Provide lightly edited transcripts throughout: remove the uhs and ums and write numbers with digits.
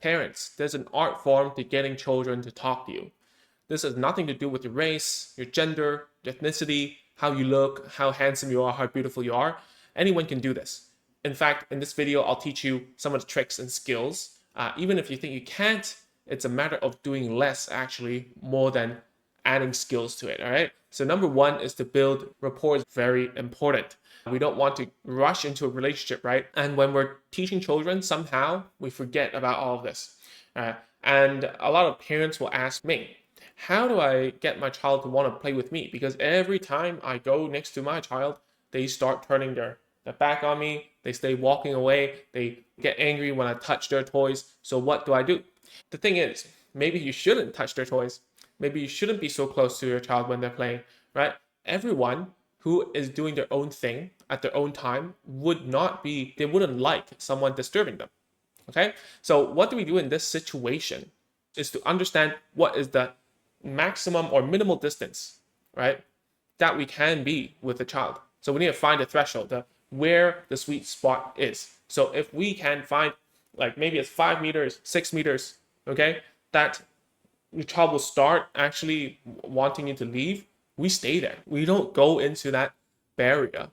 Parents, there's an art form to getting children to talk to you. This has nothing to do with your race, your gender, your ethnicity, how you look, how handsome you are, how beautiful you are. Anyone can do this. In fact, in this video, I'll teach you some of the tricks and skills. Even if you think you can't, it's a matter of doing less actually, more than adding skills to it, all right? So number one is to build rapport is very important. We don't want to rush into a relationship, right? And when we're teaching children, somehow we forget about all of this. And a lot of parents will ask me, how do I get my child to want to play with me? Because every time I go next to my child, they start turning their back on me. They stay walking away. They get angry when I touch their toys. So what do? The thing is, maybe you shouldn't touch their toys. Maybe you shouldn't be so close to your child when they're playing, right? Everyone who is doing their own thing at their own time they wouldn't like someone disturbing them. Okay? So what do we do in this situation is to understand what is the maximum or minimal distance, right, that we can be with the child. So we need to find a threshold, where the sweet spot is. So if we can find, like, maybe it's 5 meters, 6 meters, okay, that your child will start actually wanting you to leave, we stay there. We don't go into that barrier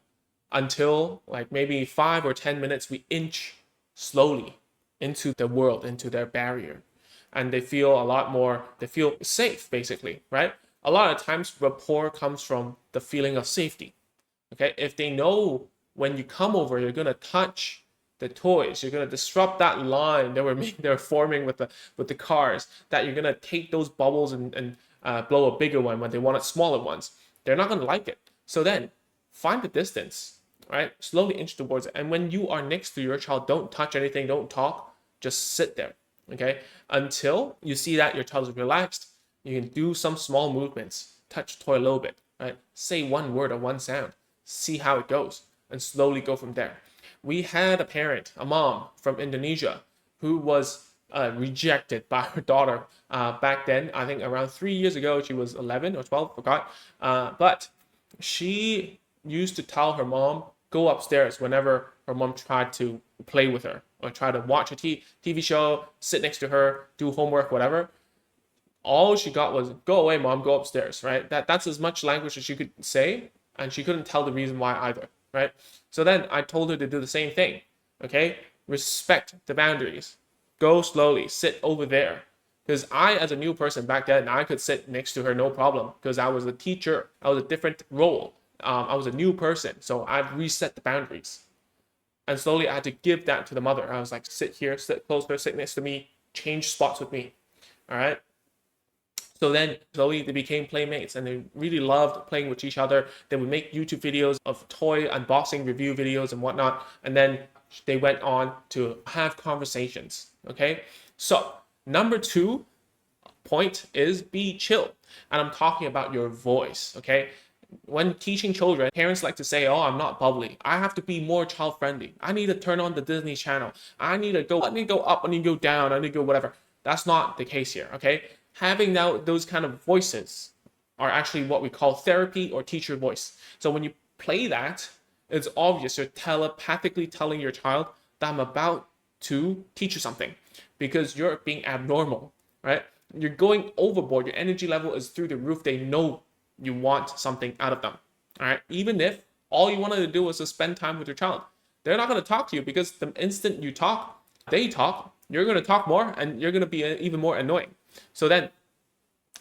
until like maybe 5 or 10 minutes, we inch slowly into the world, into their barrier. And they feel safe, basically, right? A lot of times rapport comes from the feeling of safety. Okay, if they know when you come over, you're gonna touch the toys, you're gonna disrupt that line they're forming with the cars, that you're gonna take those bubbles and blow a bigger one when they wanted smaller ones, they're not gonna like it. So then find the distance, right? Slowly inch towards it. And when you are next to your child, don't touch anything, don't talk, just sit there. Okay, until you see that your child is relaxed, you can do some small movements, touch the toy a little bit, right? Say one word or one sound, see how it goes, and slowly go from there. We had a mom from Indonesia, who was rejected by her daughter back then. I think around 3 years ago, she was 11 or 12, forgot. But she used to tell her mom, go upstairs whenever her mom tried to play with her or try to watch a TV show, sit next to her, do homework, whatever. All she got was, go away, mom, go upstairs, right? That's as much language as she could say, and she couldn't tell the reason why either, right? So then I told her to do the same thing, okay? Respect the boundaries. Go slowly, sit over there. Because I, as a new person back then, I could sit next to her no problem, because I was a teacher. I was a different role. I was a new person, so I'd reset the boundaries. And slowly I had to give that to the mother. I was like, sit here, sit closer, sit next to me, change spots with me. All right. So then slowly they became playmates and they really loved playing with each other. They would make YouTube videos of toy unboxing review videos and whatnot. And then they went on to have conversations. Okay. So number 2 point is be chill. And I'm talking about your voice. Okay. When teaching children, parents like to say, oh, I'm not bubbly. I have to be more child friendly. I need to turn on the Disney Channel. I need to go up, I need to go down, I need to go whatever. That's not the case here, okay? Having now those kind of voices are actually what we call therapy or teacher voice. So when you play that, it's obvious you're telepathically telling your child that I'm about to teach you something because you're being abnormal, right? You're going overboard. Your energy level is through the roof. They know you want something out of them. All right. Even if all you wanted to do was to spend time with your child, they're not going to talk to you because the instant you talk, they talk, you're going to talk more and you're going to be even more annoying. So then,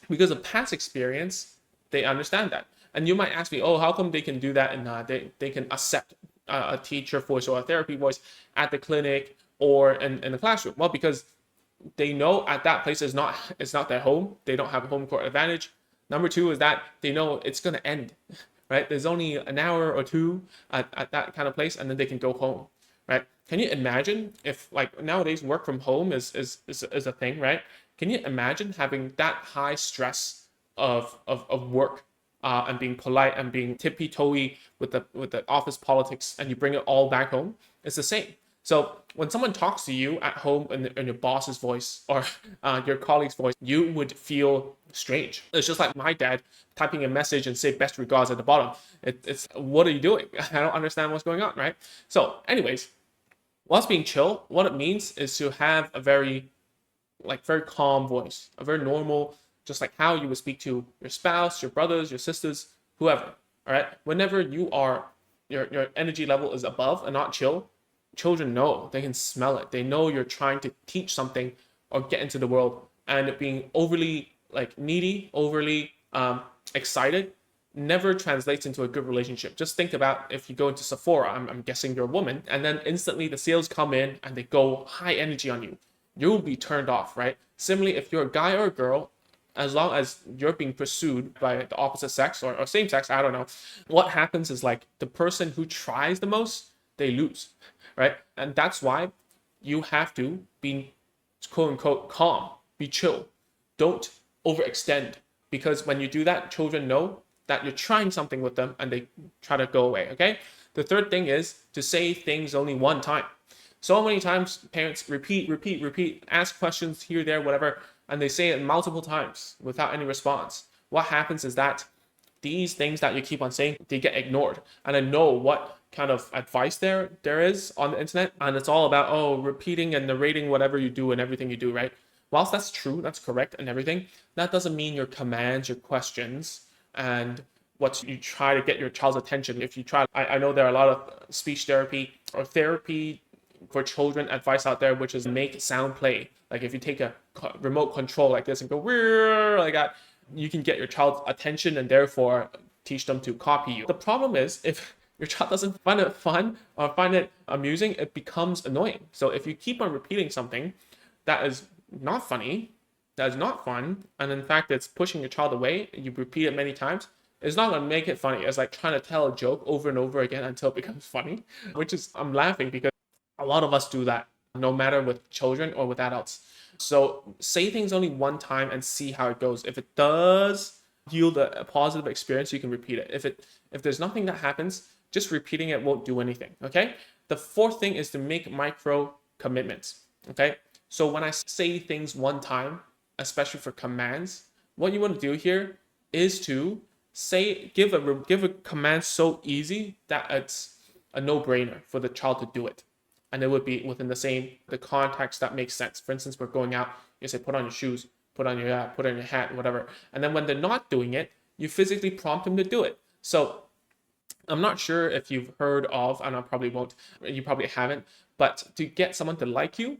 because of past experience, they understand that. And you might ask me, oh, how come they can do that and they can accept a teacher voice or a therapy voice at the clinic or in the classroom? Well, because they know at that place it's not their home. They don't have a home court advantage. Number 2 is that they know it's going to end, right? There's only an hour or 2 at that kind of place, and then they can go home, right? Can you imagine if, like, nowadays work from home is a thing, right? Can you imagine having that high stress of work and being polite and being tippy-toey with the office politics, and you bring it all back home? It's the same. So when someone talks to you at home in your boss's voice or your colleague's voice, you would feel strange. It's just like my dad typing a message and say best regards at the bottom. It's what are you doing? I don't understand what's going on, right? So anyways, whilst being chill, what it means is to have a very like very calm voice, a very normal, just like how you would speak to your spouse, your brothers, your sisters, whoever. All right. Whenever you are your energy level is above and not chill, children know, they can smell it. They know you're trying to teach something or get into the world, and being overly like needy, overly excited never translates into a good relationship. Just think about if you go into Sephora, I'm guessing you're a woman, and then instantly the sales come in and they go high energy on you. You'll be turned off, right? Similarly, if you're a guy or a girl, as long as you're being pursued by the opposite sex or same sex, I don't know, what happens is like the person who tries the most, they lose, right? And that's why you have to be quote unquote calm, be chill. Don't overextend, because when you do that, children know that you're trying something with them and they try to go away, okay? The third thing is to say things only one time. So many times parents repeat, ask questions here, there, whatever, and they say it multiple times without any response. What happens is that these things that you keep on saying, they get ignored. And I know what kind of advice there is on the internet, and it's all about, oh, repeating and narrating whatever you do and everything you do, right? Whilst that's true, that's correct and everything, that doesn't mean your commands, your questions, and what you try to get your child's attention. If you try, I know there are a lot of speech therapy or therapy for children advice out there, which is make sound play. Like if you take a remote control like this and go like that, you can get your child's attention and therefore teach them to copy you. The problem is if your child doesn't find it fun or find it amusing, it becomes annoying. So if you keep on repeating something that is not funny, that is not fun, and in fact it's pushing your child away, you repeat it many times, it's not going to make it funny. It's like trying to tell a joke over and over again until it becomes funny, which is, I'm laughing because a lot of us do that, no matter with children or with adults. So say things only one time and see how it goes. If it does yield a positive experience, you can repeat it. If there's nothing that happens, just repeating it won't do anything, okay? The fourth thing is to make micro commitments, okay? So when I say things one time, especially for commands, what you want to do here is to give a command so easy that it's a no-brainer for the child to do it. And it would be within the context that makes sense. For instance, we're going out, you say, put on your shoes, put on your hat, whatever. And then when they're not doing it, you physically prompt them to do it. So I'm not sure if you've heard of, and I probably won't, you probably haven't, but to get someone to like you,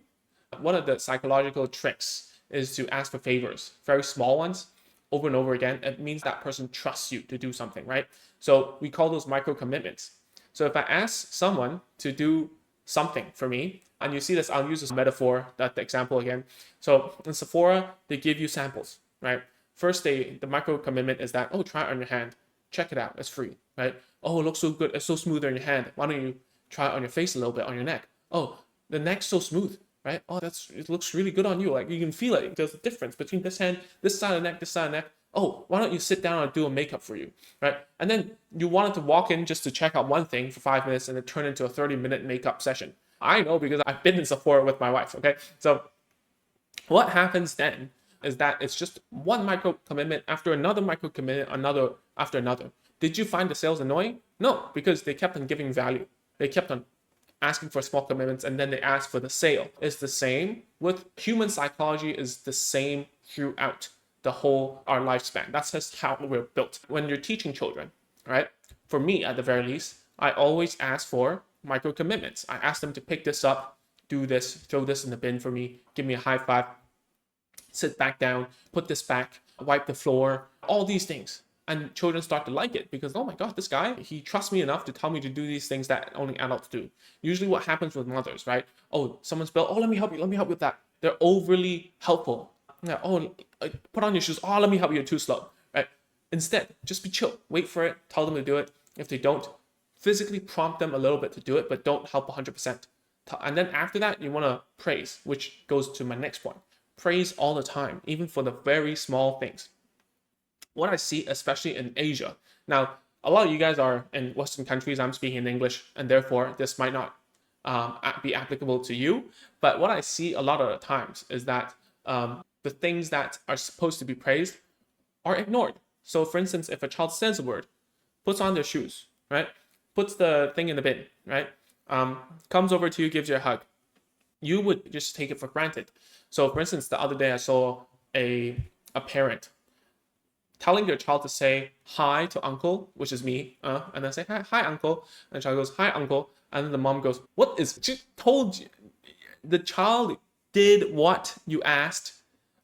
one of the psychological tricks is to ask for favors, very small ones, over and over again. It means that person trusts you to do something, right? So we call those micro commitments. So if I ask someone to do something for me, and you see this, I'll use this metaphor, that the example again. So in Sephora, they give you samples, right? First, the micro commitment is that, oh, try it on your hand, check it out, it's free, right? Oh, it looks so good, it's so smooth on your hand. Why don't you try it on your face a little bit, on your neck? Oh, the neck's so smooth, right? Oh, it looks really good on you. Like you can feel it. There's a difference between this hand, this side of the neck, this side of the neck. Oh, why don't you sit down and do a makeup for you, right? And then you wanted to walk in just to check out one thing for 5 minutes and it turned into a 30-minute makeup session. I know because I've been in Sephora with my wife, okay? So what happens then is that it's just one micro commitment after another micro commitment, another after another. Did you find the sales annoying? No, because they kept on giving value. They kept on asking for small commitments and then they ask for the sale. It's the same with human psychology, is the same throughout the whole our lifespan. That's just how we're built. When you're teaching children, right? For me, at the very least, I always ask for micro commitments. I ask them to pick this up, do this, throw this in the bin for me, give me a high five, sit back down, put this back, wipe the floor, all these things. And children start to like it because, oh my God, this guy, he trusts me enough to tell me to do these things that only adults do. Usually what happens with mothers, right? Oh, someone spilled, oh, let me help you with that. They're overly helpful. Yeah, oh, put on your shoes. Oh, let me help you. You're too slow, right? Instead, just be chill. Wait for it. Tell them to do it. If they don't, physically prompt them a little bit to do it, but don't help 100%. And then after that, you want to praise, which goes to my next point. Praise all the time, even for the very small things. What I see, especially in Asia. Now, a lot of you guys are in Western countries. I'm speaking in English, and therefore this might not be applicable to you. But what I see a lot of the times is that the things that are supposed to be praised are ignored. So for instance, if a child says a word, puts on their shoes, right? Puts the thing in the bin, right? Comes over to you, gives you a hug. You would just take it for granted. So for instance, the other day I saw a parent telling their child to say hi to uncle, which is me, and then say hi uncle, and the child goes hi uncle, and then the mom goes, what is, she told you, the child did what you asked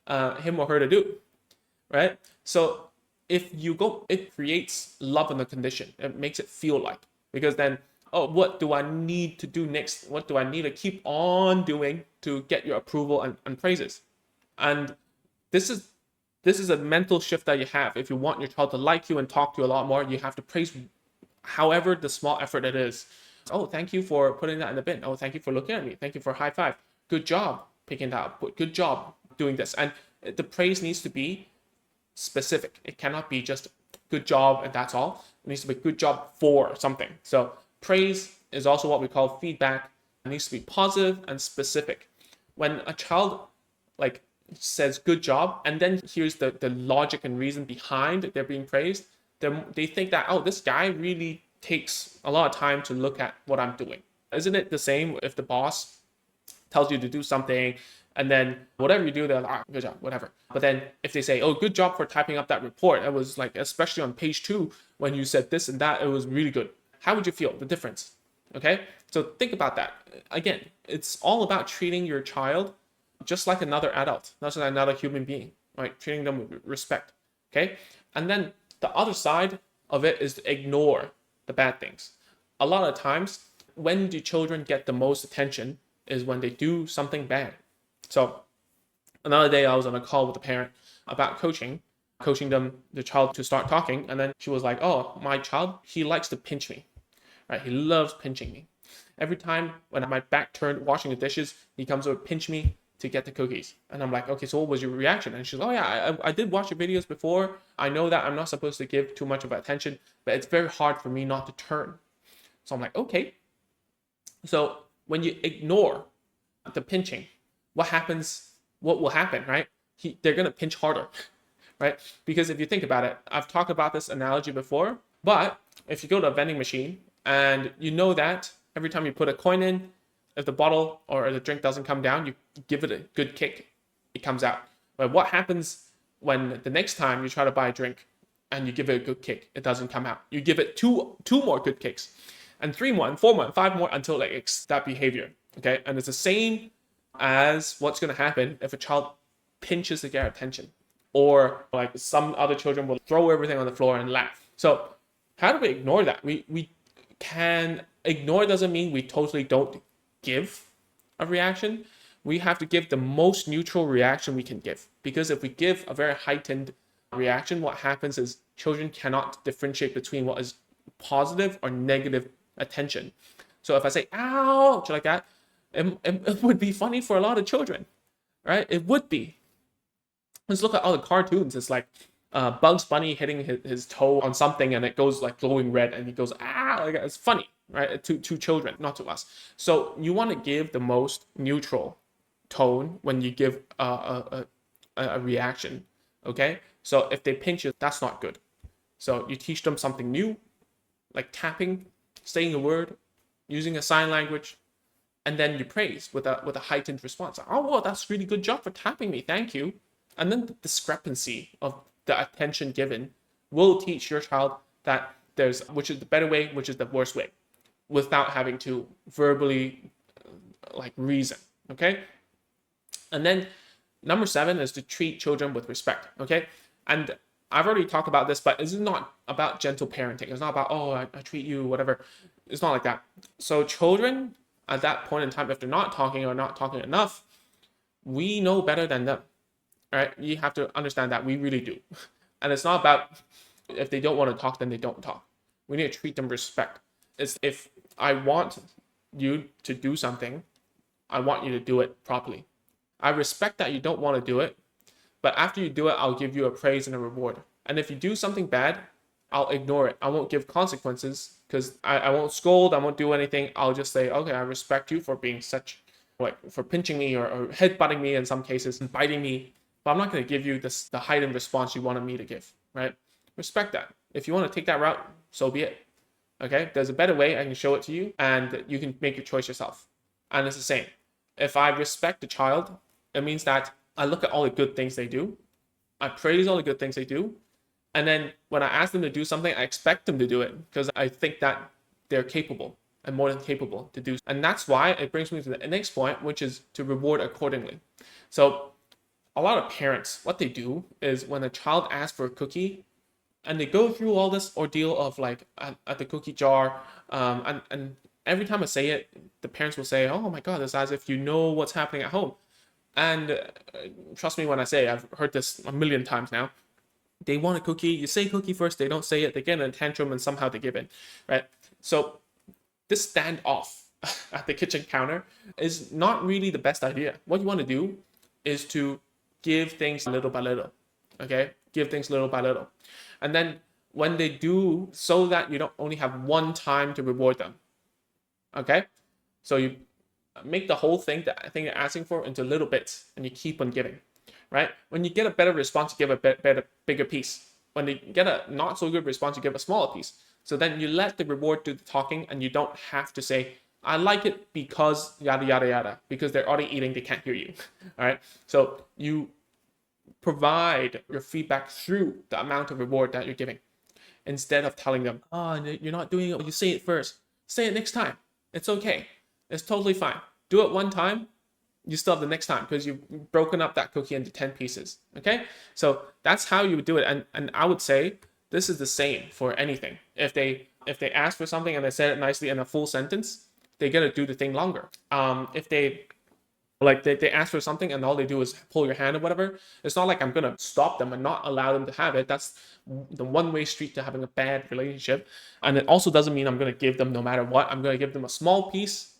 him or her to do, right? So if you go, it creates love in the condition. It makes it feel like, because then, oh, what do I need to do next? What do I need to keep on doing to get your approval and praises? And this is this is a mental shift that you have. If you want your child to like you and talk to you a lot more, you have to praise however the small effort it is. Oh, thank you for putting that in the bin. Oh, thank you for looking at me. Thank you for high five. Good job picking that up. Good job doing this. And the praise needs to be specific. It cannot be just good job and that's all. It needs to be good job for something. So praise is also what we call feedback. It needs to be positive and specific. When a child like says good job and then here's the logic and reason behind they're being praised, they think that, oh, this guy really takes a lot of time to look at what I'm doing. Isn't it the same if the boss tells you to do something and then whatever you do, they're like, good job, whatever. But then if they say, oh, good job for typing up that report, it was like, especially on page 2, when you said this and that, it was really good. How would you feel? The difference. Okay? So think about that. Again, it's all about treating your child just like another adult, not just like another human being, right? Treating them with respect. Okay? And then the other side of it is to ignore the bad things. A lot of times, when do children get the most attention is when they do something bad. So another day I was on a call with a parent about coaching them, the child, to start talking. And then she was like, oh, my child, he likes to pinch me, right? He loves pinching me. Every time when my back turned washing the dishes, he comes over, pinch me to get the cookies. And I'm like, okay, so what was your reaction? And she's like, oh yeah, I did watch your videos before. I know that I'm not supposed to give too much of attention, but it's very hard for me not to turn. So I'm like, okay. So when you ignore the pinching, what will happen, right? They're going to pinch harder, right? Because if you think about it, I've talked about this analogy before, but if you go to a vending machine and you know that every time you put a coin in, if the bottle or the drink doesn't come down, you give it a good kick, it comes out. But what happens when the next time you try to buy a drink and you give it a good kick, it doesn't come out? You give it two more good kicks, and 3 more, and 4 more, and 5 more until it's that behavior. Okay, and it's the same as what's going to happen if a child pinches to get attention, or like some other children will throw everything on the floor and laugh. So how do we ignore that? We can ignore, doesn't mean we totally don't give a reaction. We have to give the most neutral reaction we can give, because if we give a very heightened reaction, what happens is children cannot differentiate between what is positive or negative attention. So if I say ouch like that, it would be funny for a lot of children, right? It would be. Let's look at all the cartoons. It's like Bugs Bunny hitting his toe on something and it goes like glowing red and he goes ah, like it's funny, right? To children, not to us. So you want to give the most neutral tone when you give a reaction, okay? So if they pinch you, that's not good. So you teach them something new, like tapping, saying a word, using a sign language, and then you praise with a heightened response. Oh, well, that's really good job for tapping me, thank you. And then the discrepancy of the attention given will teach your child that there's which is the better way, which is the worst way, without having to verbally like reason, okay? And then number 7 is to treat children with respect, okay? And I've already talked about this, but it's not about gentle parenting. It's not about, oh, I treat you, whatever. It's not like that. So children at that point in time, if they're not talking or not talking enough, we know better than them, right? You have to understand that we really do. And it's not about if they don't want to talk, then they don't talk. We need to treat them with respect. It's if I want you to do something, I want you to do it properly. I respect that you don't want to do it, but after you do it, I'll give you a praise and a reward. And if you do something bad, I'll ignore it. I won't give consequences because I won't scold. I won't do anything. I'll just say, okay, I respect you for being such, like for pinching me or headbutting me in some cases and biting me. But I'm not going to give you the heightened response you wanted me to give, right? Respect that. If you want to take that route, so be it. Okay? There's a better way. I can show it to you and you can make your choice yourself. And it's the same. If I respect the child It means that I look at all the good things they do, I praise all the good things they do, and then when I ask them to do something, I expect them to do it because I think that they're capable and more than capable to do. And that's why it brings me to the next point, which is to reward accordingly. So a lot of parents, what they do is when a child asks for a cookie, and they go through all this ordeal of like at the cookie jar, and every time I say it, the parents will say, "Oh my God, it's as if you know what's happening at home." And trust me when I say, I've heard this a million times now. They want a cookie, you say cookie first, they don't say it, they get in a tantrum, and somehow they give in, right? So this standoff at the kitchen counter is not really the best idea. What you want to do is to give things little by little, okay? Give things little by little. And then when they do, so that you don't only have one time to reward them, okay? So you make the whole thing, that thing you're asking for, into little bits, and you keep on giving, right? When you get a better response, you give a bigger piece. When you get a not so good response, you give a smaller piece. So then you let the reward do the talking, and you don't have to say, I like it because yada, yada, yada, because they're already eating, they can't hear you, all right? So you provide your feedback through the amount of reward that you're giving, instead of telling them, oh, you're not doing it. You say it first. Say it next time. It's okay. It's totally fine. Do it one time. You still have the next time because you've broken up that cookie into 10 pieces. Okay? So that's how you would do it. And I would say this is the same for anything. If they ask for something and they said it nicely in a full sentence, they gotta do the thing longer. If they ask for something and all they do is pull your hand or whatever, it's not like I'm gonna stop them and not allow them to have it. That's the one-way street to having a bad relationship. And it also doesn't mean I'm gonna give them no matter what. I'm gonna give them a small piece,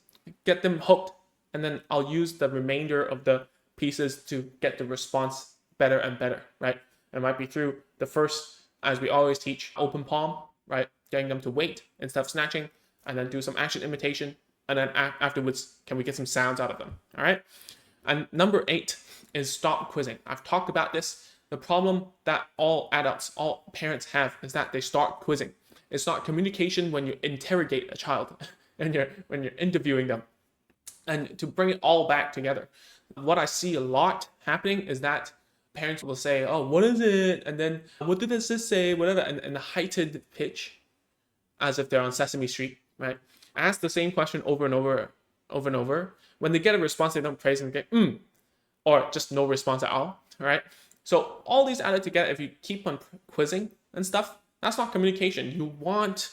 get them hooked, and then I'll use the remainder of the pieces to get the response better and better, right? It might be through the first, as we always teach, open palm, right? Getting them to wait instead of snatching, and then do some action imitation, and then afterwards, can we get some sounds out of them, all right? And number 8 is stop quizzing. I've talked about this. The problem that all adults, all parents have is that they start quizzing. It's not communication when you interrogate a child and when you're interviewing them. And to bring it all back together, what I see a lot happening is that parents will say, oh, what is it? And then, what did this say? Whatever, and a heightened pitch, as if they're on Sesame Street, right? Ask the same question over and over, over and over. When they get a response, they don't praise and get, or just no response at all, right? So all these added together, if you keep on quizzing and stuff, that's not communication. You want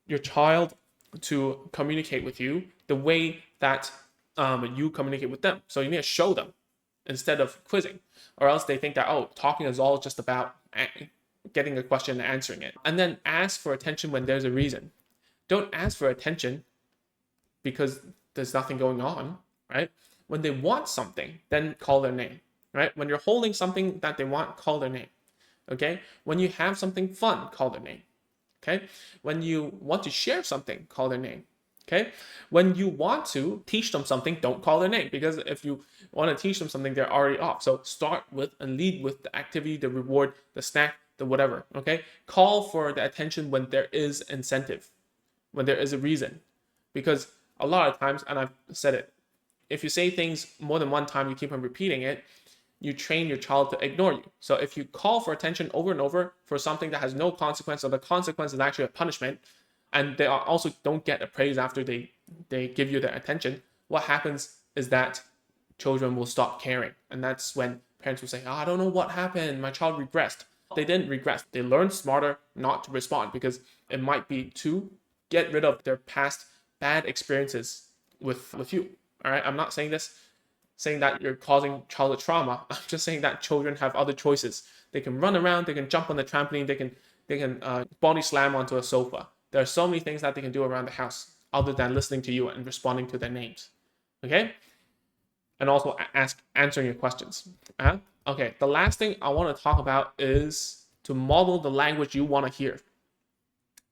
your child to communicate with you the way that you communicate with them. So you need to show them instead of quizzing, or else they think that, oh, talking is all just about getting a question and answering it. And then ask for attention when there's a reason. Don't ask for attention because there's nothing going on, right? When they want something, then call their name, right? When you're holding something that they want, call their name, okay? When you have something fun, call their name, okay? When you want to share something, call their name, okay? When you want to teach them something, don't call their name, because if you want to teach them something, they're already off. So start with and lead with the activity, the reward, the snack, the whatever, okay? Call for the attention when there is incentive, when there is a reason. Because a lot of times, and I've said it, if you say things more than one time, you keep on repeating it, you train your child to ignore you. So if you call for attention over and over for something that has no consequence, or the consequence is actually a punishment, and they also don't get a praise after they give you their attention, what happens is that children will stop caring. And that's when parents will say, oh, I don't know what happened, my child regressed. They didn't regress. They learned smarter not to respond, because it might be to get rid of their past bad experiences with you. All right, I'm not saying that you're causing childhood trauma. I'm just saying that children have other choices. They can run around, they can jump on the trampoline, they can body slam onto a sofa. There are so many things that they can do around the house other than listening to you and responding to their names. Okay? And also answering your questions. Okay, the last thing I want to talk about is to model the language you want to hear.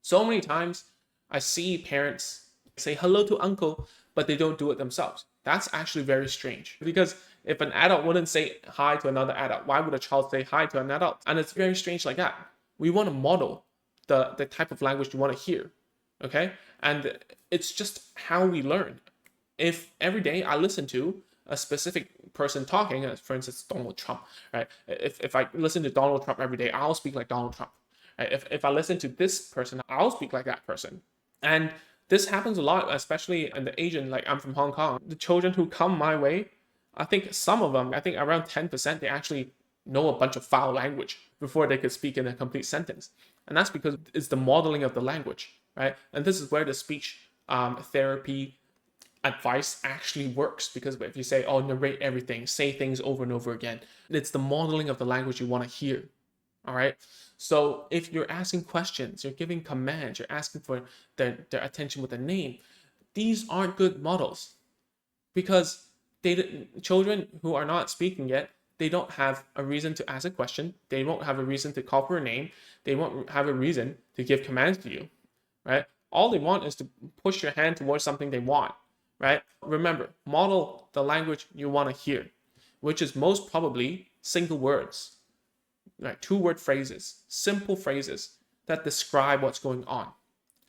So many times I see parents say hello to uncle, but they don't do it themselves. That's actually very strange, because if an adult wouldn't say hi to another adult, why would a child say hi to an adult? And it's very strange like that. We want to model the type of language you want to hear, okay? And it's just how we learn. If every day I listen to a specific person talking, for instance, Donald Trump, right? If I listen to Donald Trump every day, I'll speak like Donald Trump. Right? If I listen to this person, I'll speak like that person. And this happens a lot, especially in the Asian, like I'm from Hong Kong. The children who come my way, I think some of them, I think around 10%, they actually know a bunch of foul language before they could speak in a complete sentence. And that's because it's the modeling of the language, right? And this is where the speech therapy advice actually works, because if you say, oh, narrate everything, say things over and over again, it's the modeling of the language you want to hear. All right. So if you're asking questions, you're giving commands, you're asking for their attention with a name, these aren't good models, because children who are not speaking yet, they don't have a reason to ask a question. They won't have a reason to call for a name. They won't have a reason to give commands to you, right? All they want is to push your hand towards something they want, right? Remember, model the language you want to hear, which is most probably single words, right? 2-word phrases, simple phrases that describe what's going on.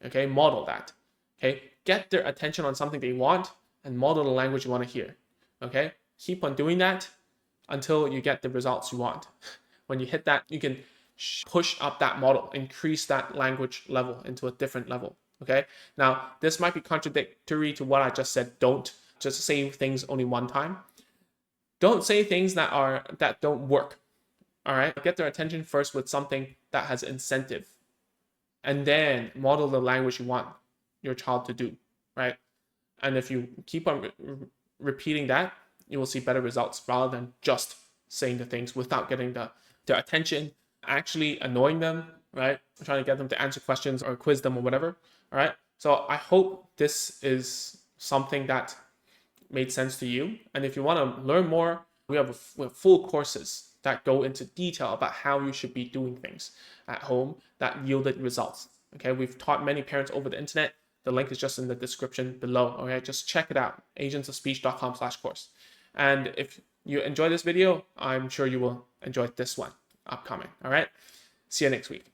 Okay, model that. Okay, get their attention on something they want and model the language you want to hear. Okay, keep on doing that until you get the results you want. When you hit that, you can push up that model, increase that language level into a different level. Okay, now this might be contradictory to what I just said. Don't just say things only one time. Don't say things that don't work. All right, get their attention first with something that has incentive, and then model the language you want your child to do, right? And if you keep on repeating that, you will see better results rather than just saying the things without getting their attention, actually annoying them, right? Trying to get them to answer questions or quiz them or whatever, all right? So I hope this is something that made sense to you. And if you want to learn more, we have full courses that go into detail about how you should be doing things at home that yielded results. Okay, we've taught many parents over the internet. The link is just in the description below. Okay, just check it out, agentsofspeech.com/course. And if you enjoy this video, I'm sure you will enjoy this one upcoming. All right, see you next week.